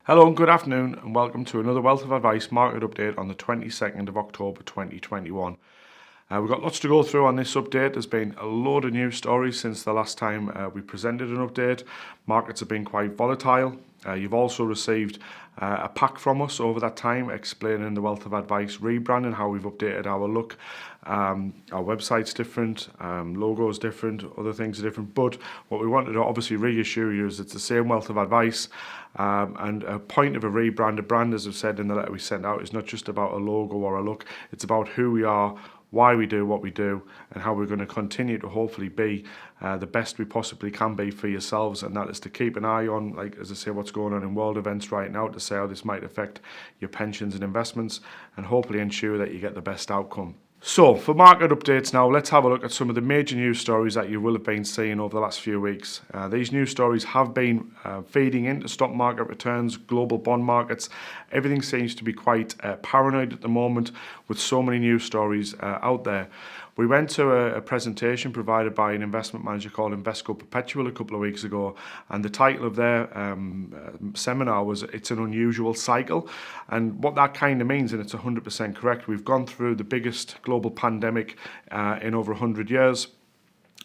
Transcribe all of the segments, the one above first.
Hello and good afternoon, and welcome to another Wealth of Advice market update on the 22nd of October 2021. We've got lots to go through on this update. There's been a load of news stories since the last time we presented an update. Markets have been quite volatile. You've also received a pack from us over that time explaining the Wealth of Advice rebrand and how we've updated our look. Our website's different, logo's different, other things are different. But what we wanted to obviously reassure you is it's the same Wealth of Advice. And a point of a rebrand, a brand, as I've said in the letter we sent out, is not just about a logo or a look. It's about who we are, why we do what we do, and how we're going to continue to hopefully be the best we possibly can be for yourselves. And that is to keep an eye on, like as I say, what's going on in world events right now, to say how this might affect your pensions and investments, and hopefully ensure that you get the best outcome. So, for market updates now, let's have a look at some of the major news stories that you will have been seeing over the last few weeks. These news stories have been feeding into stock market returns, global bond markets. Everything seems to be quite paranoid at the moment with so many news stories out there. We went to a presentation provided by an investment manager called Invesco Perpetual a couple of weeks ago, and the title of their seminar was "It's an Unusual Cycle." And what that kind of means, and it's 100% correct, we've gone through the biggest global pandemic in over 100 years.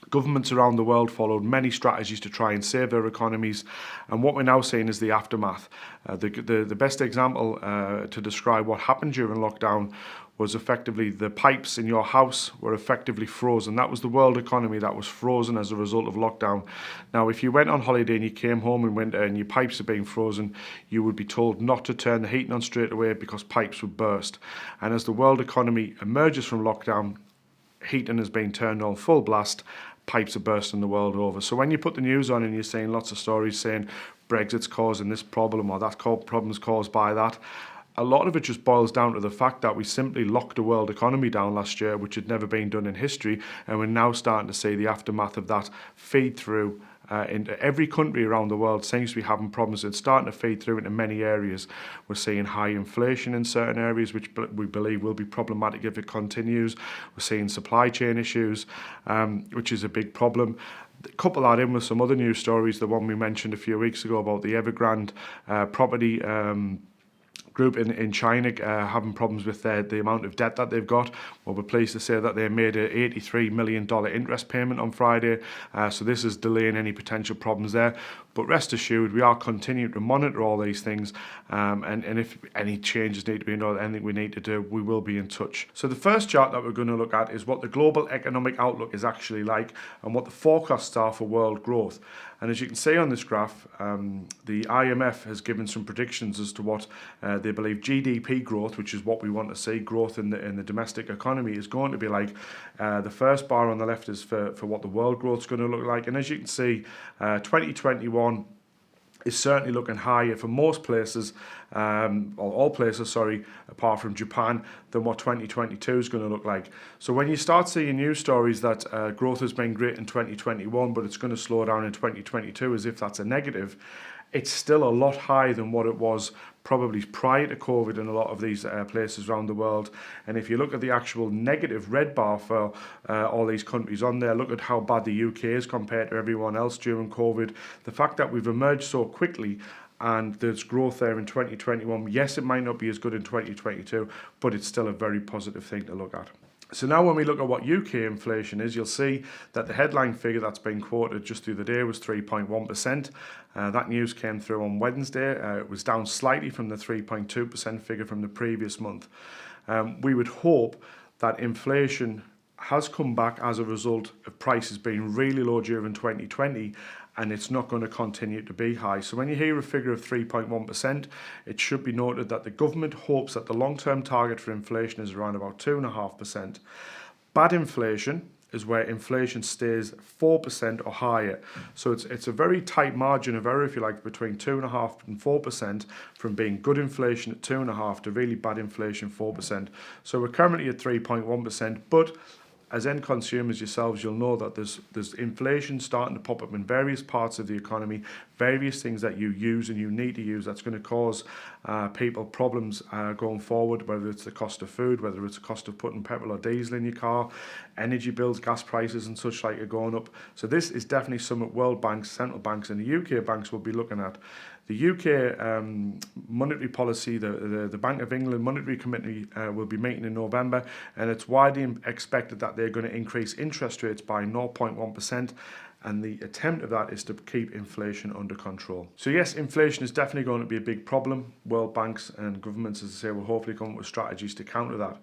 Governments around the world followed many strategies to try and save their economies, and what we're now seeing is the aftermath. The best example to describe what happened during lockdown was effectively the pipes in your house were effectively frozen. That was the world economy that was frozen as a result of lockdown. Now, if you went on holiday and you came home in winter and your pipes are being frozen, you would be told not to turn the heating on straight away because pipes would burst. And as the world economy emerges from lockdown, heating has been turned on full blast, pipes are bursting the world over. So when you put the news on and you're seeing lots of stories saying Brexit's causing this problem or that problem's caused by that, a lot of it just boils down to the fact that we simply locked the world economy down last year, which had never been done in history, and we're now starting to see the aftermath of that feed through into every country around the world. Seems to be having problems. It's starting to feed through into many areas. We're seeing high inflation in certain areas, which we believe will be problematic if it continues. We're seeing supply chain issues, which is a big problem. Couple that in with some other news stories, the one we mentioned a few weeks ago about the Evergrande property group in China having problems with the amount of debt that they've got. Well, we're pleased to say that they made an $83 million interest payment on Friday, so this is delaying any potential problems there. But rest assured, we are continuing to monitor all these things, and if any changes need to be made or anything we need to do, we will be in touch. So the first chart that we're going to look at is what the global economic outlook is actually like and what the forecasts are for world growth. And as you can see on this graph, the IMF has given some predictions as to what they believe GDP growth, which is what we want to see, growth in the domestic economy, is going to be like. The first bar on the left is for what the world growth is going to look like. And as you can see, 2021 is certainly looking higher for most places, or all places, apart from Japan, than what 2022 is going to look like. So when you start seeing news stories that growth has been great in 2021, but it's going to slow down in 2022 as if that's a negative, it's still a lot higher than what it was probably prior to COVID in a lot of these places around the world. And if you look at the actual negative red bar for all these countries on there, look at how bad the UK is compared to everyone else during COVID. The fact that we've emerged so quickly and there's growth there in 2021, yes, it might not be as good in 2022, but it's still a very positive thing to look at. So now when we look at what UK inflation is, you'll see that the headline figure that's been quoted just the other day was 3.1%. That news came through on Wednesday. It was down slightly from the 3.2% figure from the previous month. We would hope that inflation has come back as a result of prices being really low during 2020, and it's not going to continue to be high. So when you hear a figure of 3.1%, it should be noted that the government hopes that the long-term target for inflation is around about 2.5%. Bad inflation is where inflation stays 4% or higher. So it's a very tight margin of error, if you like, between 2.5% and 4% from being good inflation at 2.5% to really bad inflation 4%. So we're currently at 3.1%, but as end consumers yourselves, you'll know that there's inflation starting to pop up in various parts of the economy, various things that you use and you need to use that's going to cause people problems going forward, whether it's the cost of food, whether it's the cost of putting petrol or diesel in your car, energy bills, gas prices and such like are going up. So this is definitely something world banks, central banks and the UK banks will be looking at. The UK monetary policy, the Bank of England Monetary Committee will be meeting in November, and it's widely expected that they're going to increase interest rates by 0.1%. And the attempt of that is to keep inflation under control. So yes, inflation is definitely going to be a big problem. World banks and governments, as I say, will hopefully come up with strategies to counter that.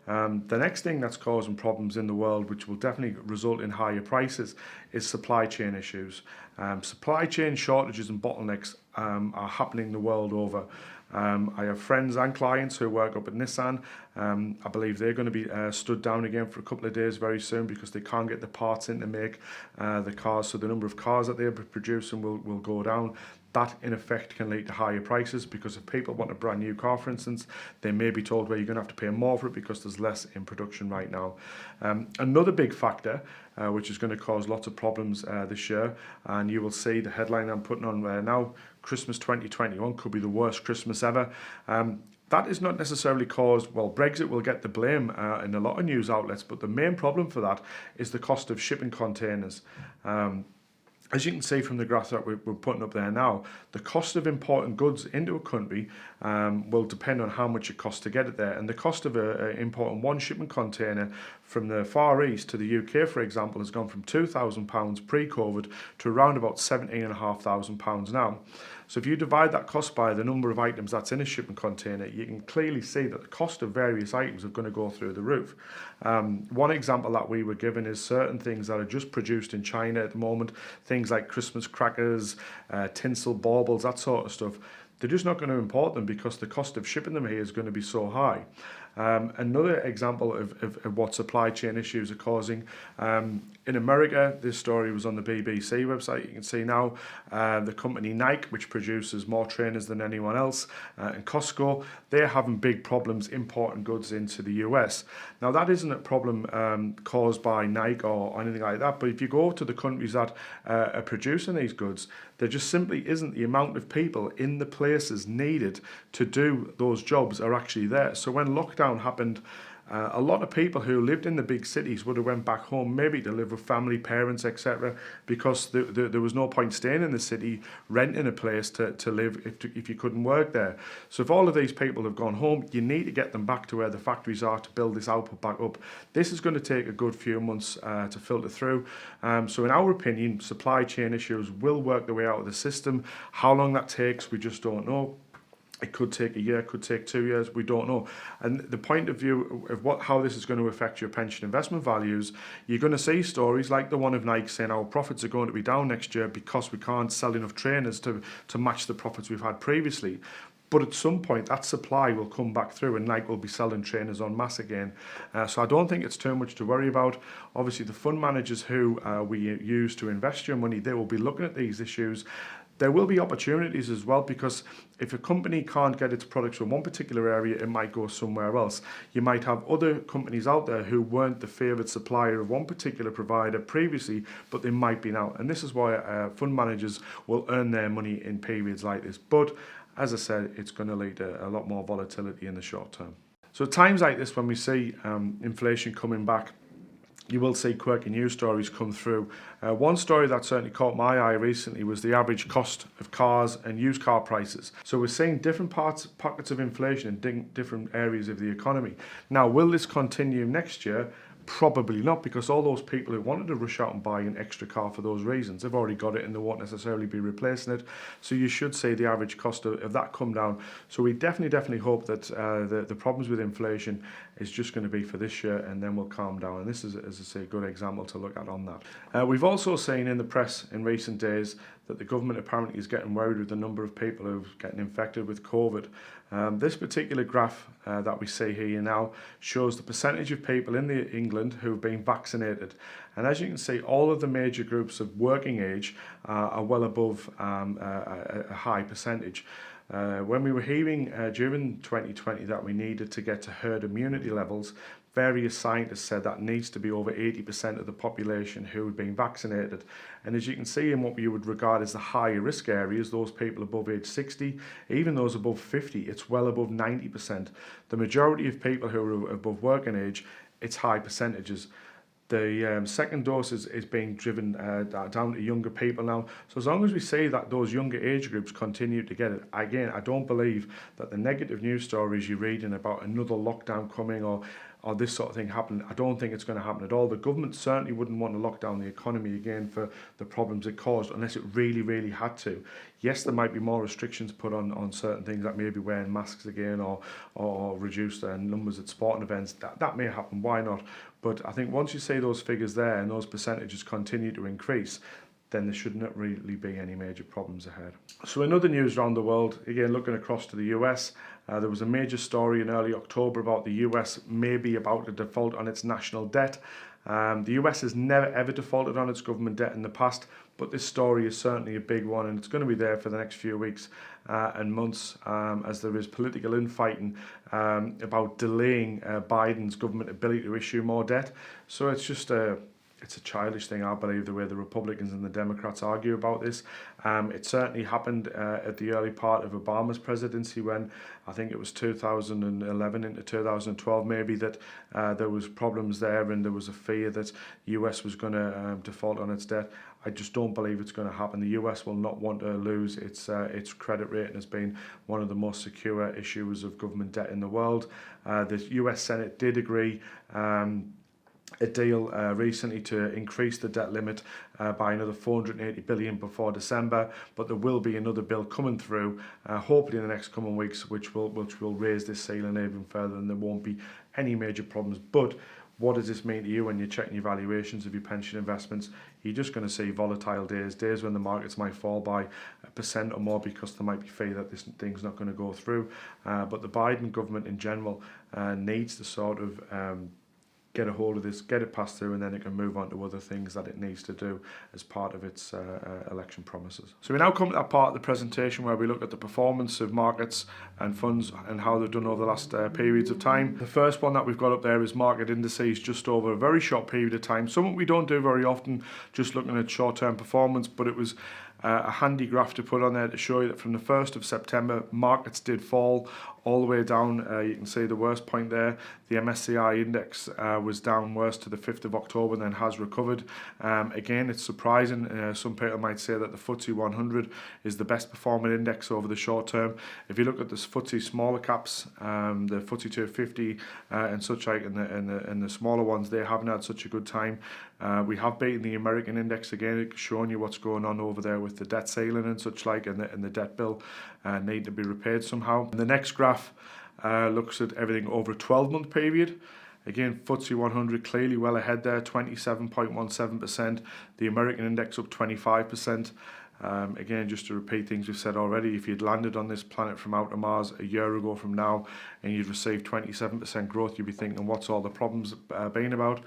The next thing that's causing problems in the world, which will definitely result in higher prices, is supply chain issues. Supply chain shortages and bottlenecks are happening the world over. I have friends and clients who work up at Nissan. I believe they're going to be stood down again for a couple of days very soon because they can't get the parts in to make the cars. So the number of cars that they're producing will go down. That in effect can lead to higher prices, because if people want a brand new car, for instance, they may be told, well, you're going to have to pay more for it because there's less in production right now. Another big factor which is going to cause lots of problems this year, and you will see the headline I'm putting on now, Christmas 2021 could be the worst Christmas ever. That is not necessarily caused, well, Brexit will get the blame in a lot of news outlets, but the main problem for that is the cost of shipping containers. As you can see from the graph that we're putting up there now, the cost of importing goods into a country will depend on how much it costs to get it there. And the cost of importing one shipping container from the Far East to the UK, for example, has gone from £2,000 pre-COVID to around about £17,500 now. So if you divide that cost by the number of items that's in a shipping container, you can clearly see that the cost of various items are going to go through the roof. One example that we were given is certain things that are just produced in China at the moment, things like Christmas crackers, tinsel, baubles, that sort of stuff. They're just not going to import them because the cost of shipping them here is going to be so high. Another example of what supply chain issues are causing, in America, this story was on the BBC website. You can see now the company Nike, which produces more trainers than anyone else, and Costco, they're having big problems importing goods into the US. Now, that isn't a problem caused by Nike or anything like that, but if you go to the countries that are producing these goods, there just simply isn't the amount of people in the places needed to do those jobs are actually there. So when lockdown happened, a lot of people who lived in the big cities would have went back home, maybe to live with family, parents, etc., because there was no point staying in the city, renting a place to live if you couldn't work there. So if all of these people have gone home, you need to get them back to where the factories are to build this output back up. This is going to take a good few months to filter through. So in our opinion, supply chain issues will work their way out of the system. How long that takes, we just don't know. It could take a year, could take 2 years, we don't know. And the point of view of how this is going to affect your pension investment values, you're going to see stories like the one of Nike saying our profits are going to be down next year because we can't sell enough trainers to match the profits we've had previously. But at some point, that supply will come back through and Nike will be selling trainers en masse again. So I don't think it's too much to worry about. Obviously, the fund managers who we use to invest your money, they will be looking at these issues. There will be opportunities as well, because if a company can't get its products from one particular area, it might go somewhere else. You might have other companies out there who weren't the favoured supplier of one particular provider previously, but they might be now. And this is why fund managers will earn their money in periods like this. But as I said, it's going to lead to a lot more volatility in the short term. So at times like this, when we see inflation coming back, you will see quirky news stories come through. One story that certainly caught my eye recently was the average cost of cars and used car prices. So we're seeing different pockets of inflation in different areas of the economy. Now, will this continue next year? Probably not, because all those people who wanted to rush out and buy an extra car for those reasons, they've already got it and they won't necessarily be replacing it. So you should see the average cost of that come down. So we definitely hope that the problems with inflation is just going to be for this year, and then we'll calm down. And this is, as I say, a good example to look at on that. We've also seen in the press in recent days that the government apparently is getting worried with the number of people who are getting infected with COVID. This particular graph that we see here now shows the percentage of people in England who have been vaccinated. And as you can see, all of the major groups of working age are well above a high percentage. When we were hearing during 2020 that we needed to get to herd immunity levels, various scientists said that needs to be over 80% of the population who had been vaccinated. And as you can see in what you would regard as the higher risk areas, those people above age 60, even those above 50, it's well above 90%. The majority of people who are above working age, it's high percentages. The second dose is being driven down to younger people now. So as long as we see that those younger age groups continue to get it, again, I don't believe that the negative news stories you're reading about another lockdown coming or this sort of thing happening, I don't think it's going to happen at all. The government certainly wouldn't want to lock down the economy again for the problems it caused unless it really, really had to. Yes, there might be more restrictions put on certain things, like maybe wearing masks again or reduced numbers at sporting events. That may happen, why not? But I think once you see those figures there and those percentages continue to increase, then there should not really be any major problems ahead. So in other news around the world, again looking across to the US, there was a major story in early October about the US maybe about to default on its national debt. The US has never ever defaulted on its government debt in the past, but this story is certainly a big one, and it's going to be there for the next few weeks and months as there is political infighting about delaying Biden's government ability to issue more debt. So it's just it's a childish thing, I believe, the way the Republicans and the Democrats argue about this. It certainly happened at the early part of Obama's presidency when I think it was 2011 into 2012 maybe that there was problems there and there was a fear that the US was going to default on its debt. I just don't believe it's going to happen. The US will not want to lose its credit rating as being one of the most secure issuers of government debt in the world. The US Senate did agree a deal recently to increase the debt limit by another 480 billion before December, but there will be another bill coming through hopefully in the next coming weeks which will raise this ceiling even further, and there won't be any major problems. But what does this mean to you when you're checking your valuations of your pension investments? You're just going to see volatile days when the markets might fall by 1% or more because there might be fear that this thing's not going to go through. But the Biden government in general needs to sort of get a hold of this, get it passed through, and then it can move on to other things that it needs to do as part of its election promises. So we now come to that part of the presentation where we look at the performance of markets and funds and how they've done over the last periods of time. The first one that we've got up there is market indices just over a very short period of time. Something we don't do very often, just looking at short-term performance, but it was a handy graph to put on there to show you that from the 1st of September, markets did fall all the way down. You can see the worst point there. The MSCI index was down worse to the 5th of October and then has recovered. Again, it's surprising. Some people might say that the FTSE 100 is the best performing index over the short term. If you look at the FTSE smaller caps, the FTSE 250 and such like, and the smaller ones, they haven't had such a good time. We have beaten the American index again, showing you what's going on over there with the debt ceiling and such like, and the debt bill need to be repaid somehow. And the next graph looks at everything over a 12-month period. Again, FTSE 100 clearly well ahead there, 27.17%. The American index up 25%. Again, just to repeat things we've said already, if you'd landed on this planet from outer Mars a year ago from now and you'd received 27% growth, you'd be thinking, what's all the problems been about?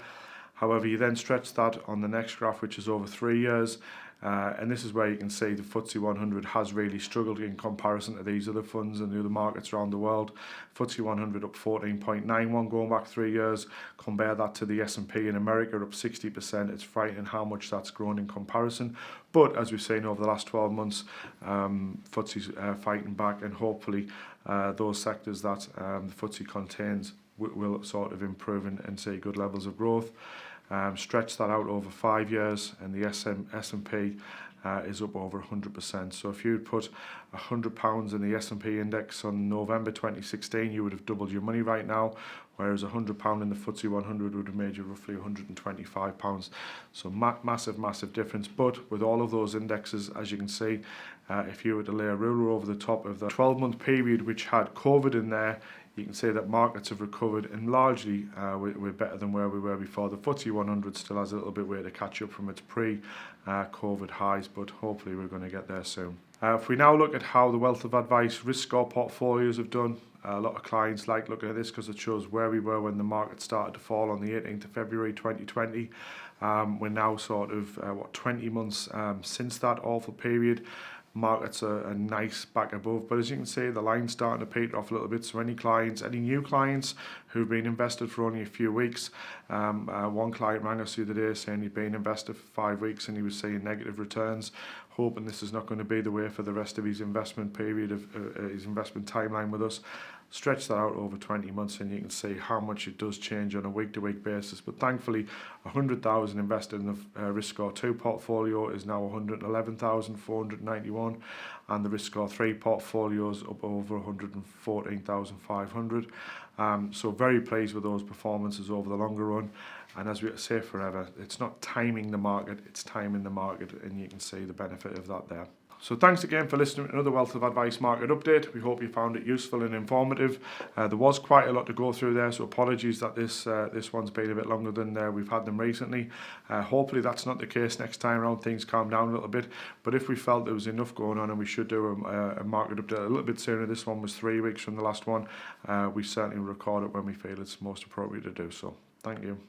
However, you then stretch that on the next graph, which is over 3 years, and this is where you can see the FTSE 100 has really struggled in comparison to these other funds and the other markets around the world. FTSE 100 up 14.91 going back 3 years. Compare that to the S&P in America up 60%. It's frightening how much that's grown in comparison. But as we've seen over the last 12 months, FTSE's fighting back, and hopefully those sectors that the FTSE contains will sort of improve and see good levels of growth. Stretch that out over 5 years, and the S&P is up over 100%. So if you'd put £100 in the S&P index on November 2016, you would have doubled your money right now, whereas £100 in the FTSE 100 would have made you roughly £125. So massive difference. But with all of those indexes, as you can see, if you were to lay a ruler over the top of the 12-month period which had COVID in there, you can see that markets have recovered, and largely we're better than where we were before. The FTSE 100 still has a little bit way to catch up from its pre-COVID highs, but hopefully we're going to get there soon. If we now look at how the Wealth of Advice risk score portfolios have done, a lot of clients like looking at this because it shows where we were when the market started to fall on the 18th of February 2020. We're now sort of 20 months since that awful period. Markets are nice back above, but as you can see, the line's starting to peter off a little bit. So any new clients who've been invested for only a few weeks, one client rang us the other day saying he'd been invested for 5 weeks and he was seeing negative returns, hoping this is not going to be the way for the rest of his investment period of his investment timeline with us. stretch that out over 20 months and you can see how much it does change on a week-to-week basis. But thankfully, 100,000 invested in the Risk Score 2 portfolio is now 111,491, and the Risk Score 3 portfolio is up over 114,500. So very pleased with those performances over the longer run. And as we say forever, it's not timing the market, it's timing the market, and you can see the benefit of that there. So thanks again for listening to another Wealth of Advice market update. We hope you found it useful and informative. There was quite a lot to go through there, so apologies that this one's been a bit longer than we've had them recently. Hopefully that's not the case next time around, things calm down a little bit. But if we felt there was enough going on and we should do a market update a little bit sooner, this one was 3 weeks from the last one, we certainly record it when we feel it's most appropriate to do so. Thank you.